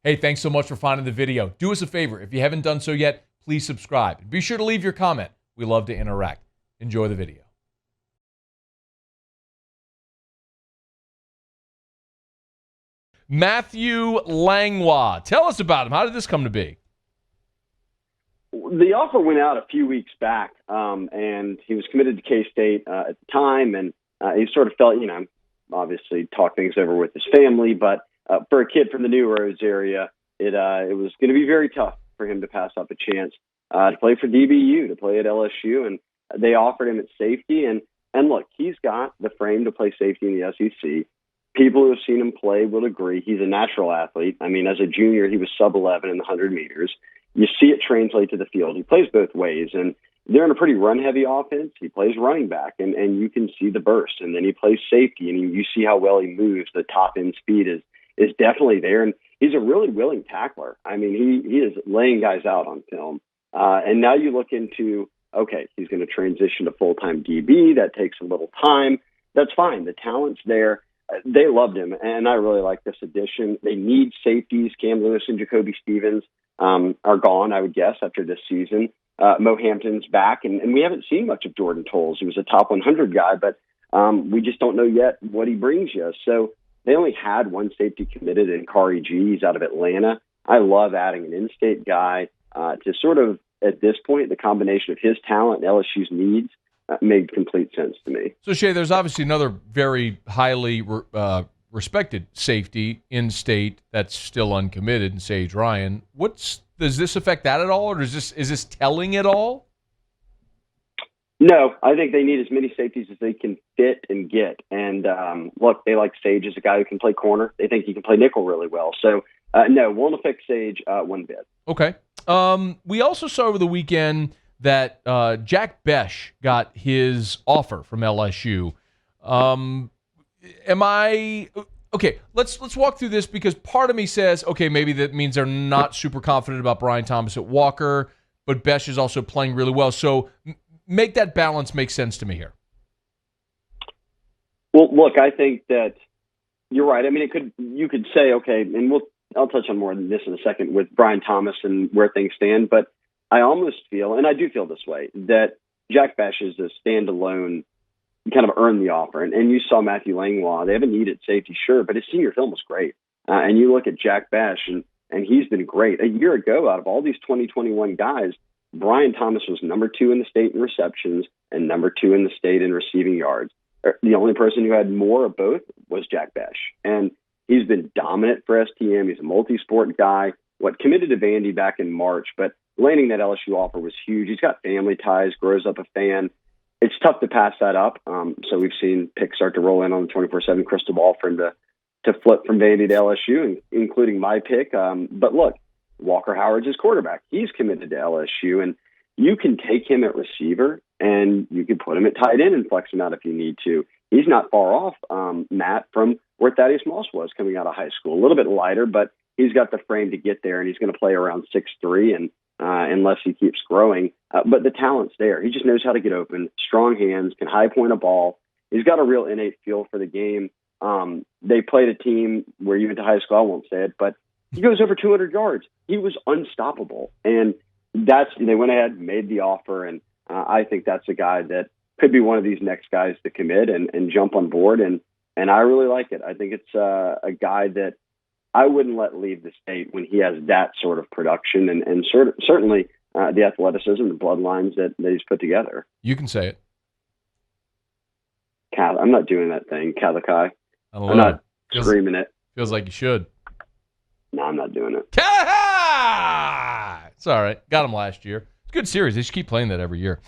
Hey, thanks so much for finding the video. Do us a favor. If you haven't done so yet, please subscribe. And be sure to leave your comment. We love to interact. Enjoy the video. Matthew Langlois. Tell us about him. How did this come to be? The offer went out a few weeks back, and he was committed to K-State at the time, and he sort of felt, obviously talk things over with his family, but for a kid from the New Rose area, it was going to be very tough for him to pass up a chance to play for DBU, to play at LSU, and they offered him at safety, and look, he's got the frame to play safety in the SEC. People who have seen him play will agree he's a natural athlete. I mean, as a junior, he was sub-11 in the 100 meters. You see it translate to the field. He plays both ways, and they're in a pretty run-heavy offense. He plays running back, and you can see the burst, and then he plays safety, and you see how well he moves. The top-end speed is definitely there, and he's a really willing tackler. I mean, he is laying guys out on film. And now you look into, okay, he's going to transition to full-time DB. That takes a little time. That's fine. The talent's there. They loved him, and I really like this addition. They need safeties. Cam Lewis and Jacoby Stevens are gone, I would guess, after this season. Mo Hampton's back, and we haven't seen much of Jordan Tolles. He was a top 100 guy, but we just don't know yet what he brings you. So they only had one safety committed in Kari G. He's out of Atlanta. I love adding an in-state guy to sort of, at this point, the combination of his talent and LSU's needs made complete sense to me. So, Shea, there's obviously another very highly respected safety in state that's still uncommitted, in Sage Ryan. Does this affect that at all, or is this telling at all? No, I think they need as many safeties as they can fit and get. And look, they like Sage as a guy who can play corner. They think he can play nickel really well. So, no, won't affect Sage one bit. Okay. We also saw over the weekend that Jack Bech got his offer from LSU. Okay, let's walk through this, because part of me says, okay, maybe that means they're not super confident about Brian Thomas at Walker, but Bech is also playing really well. So make that balance make sense to me here. Well, look, I think that you're right. I mean, you could say, okay, and I'll touch on more than this in a second with Brian Thomas and where things stand, but I almost feel, and I do feel this way, that Jack Bech is a standalone, kind of earned the offer. And you saw Matthew Langlois. They haven't needed safety, sure, but his senior film was great. And you look at Jack Bech, and he's been great. A year ago, out of all these 2021 guys, Brian Thomas was number 2 in the state in receptions and number 2 in the state in receiving yards. The only person who had more of both was Jack Bech. And he's been dominant for STM. He's a multi-sport guy. Committed to Vandy back in March, but landing that LSU offer was huge. He's got family ties, grows up a fan. It's tough to pass that up. So we've seen picks start to roll in on the 24/7 crystal ball for him to flip from Vandy to LSU, including my pick. But look, Walker Howard's his quarterback. He's committed to LSU, and you can take him at receiver, and you can put him at tight end and flex him out if you need to. He's not far off, Matt, from where Thaddeus Moss was coming out of high school. A little bit lighter, but he's got the frame to get there, and he's going to play around 6'3", and unless he keeps growing. But the talent's there. He just knows how to get open, strong hands, can high point a ball. He's got a real innate feel for the game. They played a team where you went to high school, I won't say it, but he goes over 200 yards. He was unstoppable. And they went ahead, made the offer, and I think that's a guy that could be one of these next guys to commit and jump on board. And I really like it. I think it's a guy that I wouldn't let leave the state when he has that sort of production and certainly the athleticism and bloodlines that he's put together. You can say it. I'm not doing that thing, Catholic-Point. I'm not screaming it. Feels like you should. No, I'm not doing it. It's all right. Got him last year. It's a good series. They should keep playing that every year.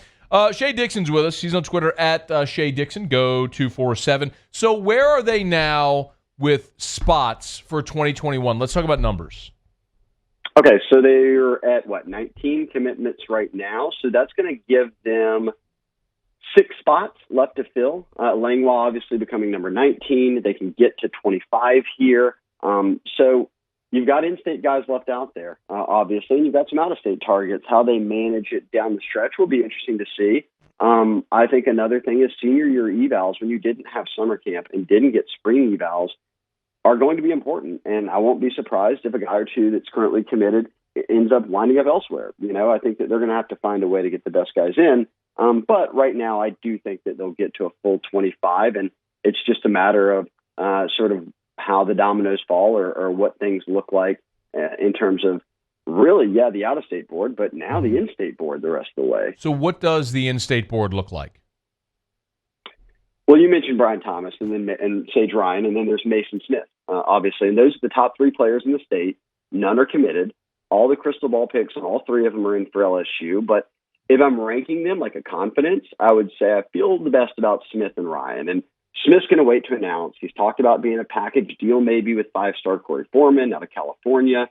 Shea Dixon's with us. He's on Twitter at Shea Dixon. Go 247. So where are they now with spots for 2021? Let's talk about numbers. Okay, so they're at, 19 commitments right now. So that's going to give them 6 spots left to fill. Langlois obviously becoming number 19. They can get to 25 here. So you've got in-state guys left out there, obviously, and you've got some out-of-state targets. How they manage it down the stretch will be interesting to see. I think another thing is senior year evals. When you didn't have summer camp and didn't get spring evals, are going to be important. And I won't be surprised if a guy or two that's currently committed ends up winding up elsewhere. I think that they're going to have to find a way to get the best guys in. But right now, I do think that they'll get to a full 25, and it's just a matter of sort of how the dominoes fall or what things look like in terms of really, the out-of-state board, but now the in-state board the rest of the way. So what does the in-state board look like? Well, you mentioned Brian Thomas and Sage Ryan, and then there's Mason Smith, obviously. And those are the top three players in the state. None are committed. All the crystal ball picks on all three of them are in for LSU. But if I'm ranking them like a confidence, I would say I feel the best about Smith and Ryan. And Smith's going to wait to announce. He's talked about being a package deal maybe with five-star Corey Foreman out of California.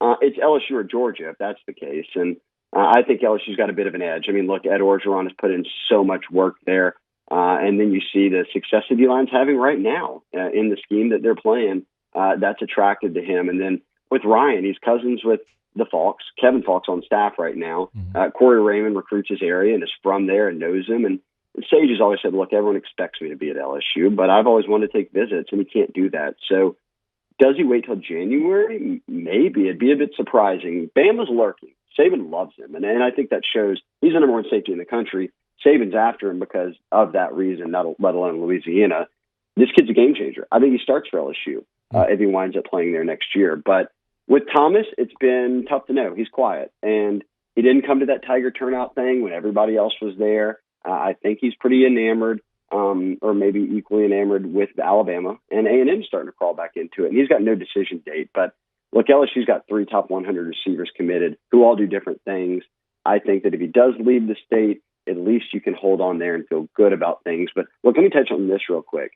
It's LSU or Georgia if that's the case. And I think LSU's got a bit of an edge. I mean, look, Ed Orgeron has put in so much work there. And then you see the success that D-line's having right now in the scheme that they're playing. That's attracted to him. And then with Ryan, he's cousins with the Falks. Kevin Falks on staff right now. Corey Raymond recruits his area and is from there and knows him. And Sage has always said, look, everyone expects me to be at LSU, but I've always wanted to take visits, and he can't do that. So does he wait till January? Maybe. It'd be a bit surprising. Bama's lurking. Saban loves him, and I think that shows. He's the number one safety in the country. Saban's after him because of that reason, not let alone Louisiana. This kid's a game changer. I think he starts for LSU if he winds up playing there next year. But with Thomas, it's been tough to know. He's quiet, and he didn't come to that Tiger turnout thing when everybody else was there. I think he's pretty enamored, or maybe equally enamored with Alabama, and A&M's starting to crawl back into it. And he's got no decision date. But look, LSU's got 3 top 100 receivers committed who all do different things. I think that if he does leave the state, at least you can hold on there and feel good about things. But look, let me touch on this real quick.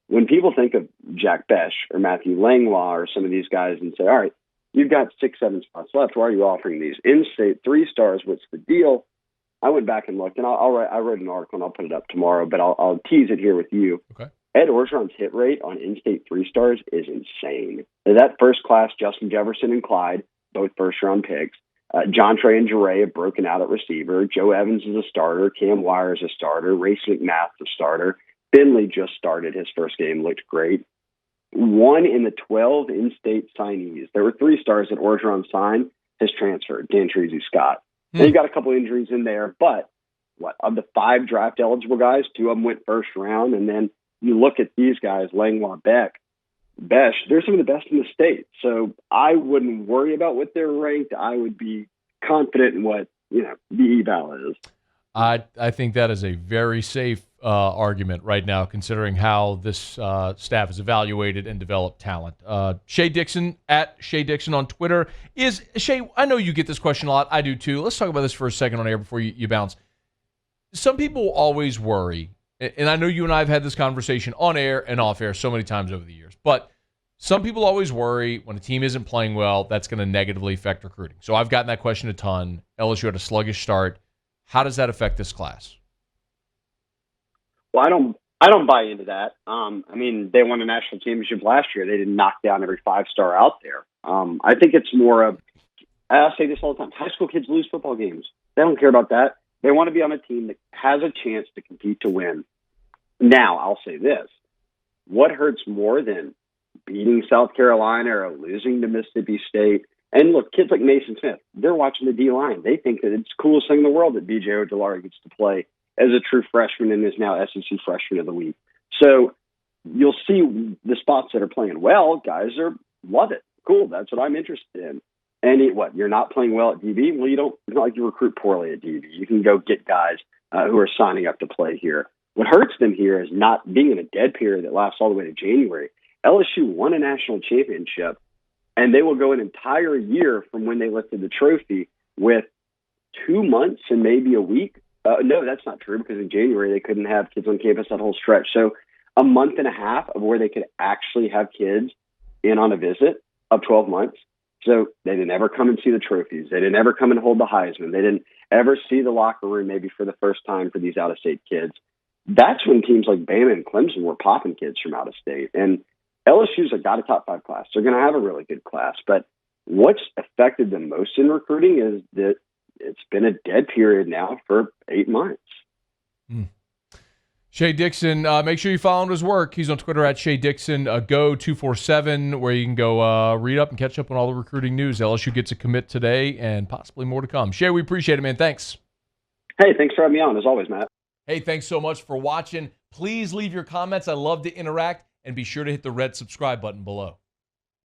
When people think of Jack Bech or Matthew Langlois or some of these guys and say, all right, you've got 6, 7 spots left. Why are you offering these? In-state 3 stars, what's the deal? I went back and looked, and I wrote an article, and I'll put it up tomorrow, but I'll tease it here with you. Okay. Ed Orgeron's hit rate on in-state 3 stars is insane. That first class, Justin Jefferson and Clyde, both first-round picks. John Trey and Jure have broken out at receiver. Joe Evans is a starter. Cam Wire is a starter. Race McMath's a starter. Finley just started his first game, looked great. 1 in the 12 in-state signees. There were 3 stars that Orgeron signed, has transferred. Dan Treasy Scott. And you've got a couple injuries in there, but of the 5 draft eligible guys, 2 of them went first round. And then you look at these guys, Langlois, Bech, they're some of the best in the state. So I wouldn't worry about what they're ranked. I would be confident in what, the eval is. I think that is a very safe argument right now, considering how this staff has evaluated and developed talent. Shea Dixon, at Shea Dixon on Twitter. Shea, I know you get this question a lot. I do too. Let's talk about this for a second on air before you bounce. Some people always worry, and I know you and I have had this conversation on air and off air so many times over the years, but some people always worry when a team isn't playing well, that's going to negatively affect recruiting. So I've gotten that question a ton. LSU had a sluggish start. How does that affect this class? Well, I don't buy into that. They won a national championship last year. They didn't knock down every 5-star out there. I think it's more of, I say this all the time, high school kids lose football games. They don't care about that. They want to be on a team that has a chance to compete to win. Now, I'll say this. What hurts more than beating South Carolina or losing to Mississippi State? And look, kids like Mason Smith, they're watching the D-line. They think that it's the coolest thing in the world that B.J. Ojulari gets to play as a true freshman and is now SEC Freshman of the Week. So you'll see the spots that are playing well, guys love it. Cool, that's what I'm interested in. And you're not playing well at DB? Well, it's not like you recruit poorly at DB. You can go get guys who are signing up to play here. What hurts them here is not being in a dead period that lasts all the way to January. LSU won a national championship, and they will go an entire year from when they lifted the trophy with 2 months and maybe a week. No, that's not true, because in January they couldn't have kids on campus that whole stretch. So a month and a half of where they could actually have kids in on a visit of 12 months. So they didn't ever come and see the trophies. They didn't ever come and hold the Heisman. They didn't ever see the locker room maybe for the first time for these out-of-state kids. That's when teams like Bama and Clemson were popping kids from out of state. And LSU's got a top 5 class. They're going to have a really good class. But what's affected them most in recruiting is that it's been a dead period now for 8 months. Shea Dixon, make sure you follow his work. He's on Twitter at Shea Dixon. Go 247, where you can go read up and catch up on all the recruiting news. LSU gets a commit today and possibly more to come. Shea, we appreciate it, man. Thanks. Hey, thanks for having me on, as always, Matt. Hey, thanks so much for watching. Please leave your comments. I love to interact, and be sure to hit the red subscribe button below.